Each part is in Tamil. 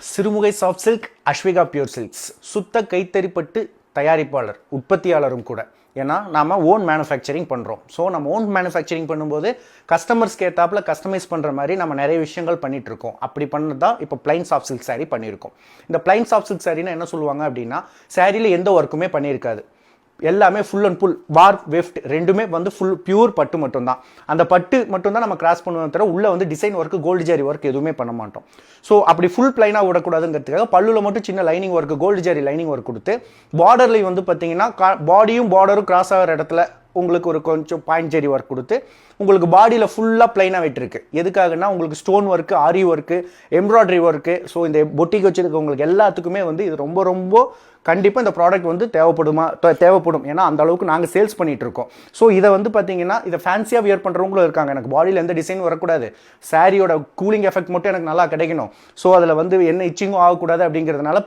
Sirumugai soft silk, Aswika pure silks சுத்த கைத்தறிப்பட்டு தயாரிப்பாளர், உற்பத்தியாளரும் கூட. ஏன்னா நாம் ஓன் மேனுஃபேக்சரிங் பண்ணுறோம். ஸோ நம்ம ஓன் மேனுஃபேக்சரிங் பண்ணும்போது கஸ்டமர்ஸ்க்கு ஏற்றாப்பில் கஸ்டமைஸ் பண்ணுற மாதிரி நம்ம நிறைய விஷயங்கள் பண்ணிகிட்ருக்கோம். அப்படி பண்ணது தான் இப்போ பிளைன் சாஃப்ட் சில்க் சாரீ பண்ணியிருக்கோம். இந்த பிளைன் சாஃப்ட் சில்க் சாரீனா என்ன சொல்லுவாங்க அப்படின்னா, சாரியில் எந்த ஒர்க்குமே பண்ணியிருக்காது, எல்லாமே full and full war weft ரெண்டுமே வந்து ஃபுல் பியூர் பட்டு மட்டும்தான். அந்த பட்டு மட்டும்தான் நம்ம கிராஸ் பண்ணுவோம் தவிர உள்ளே வந்து design work, gold zari work எதுவுமே பண்ண மாட்டோம். ஸோ அப்படி ஃபுல் பிளைனாக விடக்கூடாதுங்கிறதுக்காக பல்லுவில் மட்டும் சின்ன lining work, gold zari lining work கொடுத்து, பார்டர்லையும் வந்து பார்த்தீங்கன்னா பாடியும் பார்டரும் கிராஸ் ஆகிற இடத்துல உங்களுக்கு ஒரு கொஞ்சம் பாயிண்ட் ஜெரி ஒர்க் கொடுத்து உங்களுக்கு பாடியில் ஃபுல்லாக பிளைனாக விட்டுருக்கு. எதுக்காகனா உங்களுக்கு ஸ்டோன் ஒர்க்கு, ஆரி ஒர்க்கு, எம்ப்ராய்டரி ஒர்க்கு. ஸோ இந்த பொட்டிக்கு வச்சுருக்கவங்களுக்கு எல்லாத்துக்குமே வந்து இது ரொம்ப ரொம்ப கண்டிப்பாக இந்த ப்ராடக்ட் வந்து தேவைப்படும். ஏன்னா அந்த அளவுக்கு நாங்கள் சேல்ஸ் பண்ணிகிட்டு இருக்கோம். ஸோ இதை வந்து பார்த்தீங்கன்னா இதை ஃபேன்சியாக வியர் பண்ணுறவங்களும் இருக்காங்க. எனக்கு பாடியில் எந்த டிசைன் வரக்கூடாது, சாரியோட கூலிங் எஃபெக்ட் மட்டும் எனக்கு நல்லா கிடைக்கணும், ஸோ அதில் வந்து என்ன இச்சிங்கும் ஆகக்கூடாது அப்படிங்கிறதுனால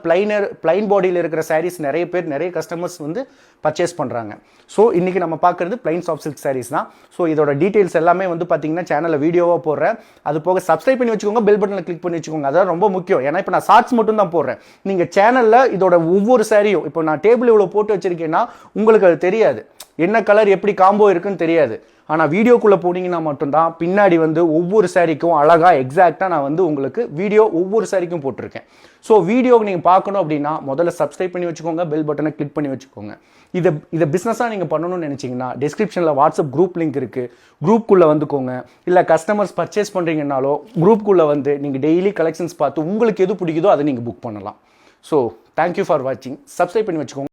பிளைன் பாடியில் இருக்கிற சாரீஸ் நிறைய பேர், நிறைய கஸ்டமர்ஸ் வந்து பர்ச்சேஸ் பண்ணுறாங்க. ஸோ இன்றைக்கி நம்ம பார்க்குறது பிளைன் சாஃப்ட் சில்க் சாரீஸ் தான். ஸோ இதோட டீட்டெயில்ஸ் எல்லாமே வந்து பார்த்தீங்கன்னா சேனலில் வீடியோவாக போடுறேன். அது போக சப்ஸ்கிரைப் பண்ணி வச்சுக்கோங்க, பெல் பட்டனில் கிளிக் பண்ணி வச்சுக்கோங்க. அதான் ரொம்ப முக்கியம். ஏன்னா இப்போ நான் ஷார்ட்ஸ் மட்டும் தான் போடுறேன். நீங்கள் சேனலில் இதோட ஒவ்வொரு சாரியும் இப்போ நான் டேபிள் இவ்வளோ போட்டு வச்சிருக்கேன்னா உங்களுக்கு அது தெரியாது, என்ன கலர் எப்படி காம்போ இருக்குன்னு தெரியாது. ஆனால் வீடியோக்குள்ளே போனீங்கன்னா மட்டும்தான் பின்னாடி வந்து ஒவ்வொரு சாரிக்கும் அழகாக எக்ஸாக்டாக நான் வந்து உங்களுக்கு வீடியோ ஒவ்வொரு சாரிக்கும் போட்டிருக்கேன். ஸோ வீடியோவை நீங்கள் பார்க்கணும் அப்படின்னா முதல்ல சப்ஸ்கிரைப் பண்ணி வச்சுக்கோங்க, பெல் பட்டனை கிளிக் பண்ணி வச்சுக்கோங்க. இதை பிஸ்னஸாக நீங்கள் பண்ணணும்னு நினச்சிங்கன்னா டிஸ்கிரிப்ஷனில் வாட்ஸ்அப் குரூப் லிங்க் இருக்குது, குரூப்புக்குள்ளே வந்துக்கோங்க. இல்லை கஸ்டமர்ஸ் பர்ச்சேஸ் பண்ணுறீங்கன்னாலோ குரூப்புக்குள்ளே வந்து நீங்கள் டெய்லி கலெக்ஷன்ஸ் பார்த்து உங்களுக்கு எது பிடிக்குதோ அதை நீங்கள் புக் பண்ணலாம். ஸோ தேங்க்யூ ஃபார் வாட்சிங். சப்ஸ்கிரைப் பண்ணி வச்சுக்கோங்க.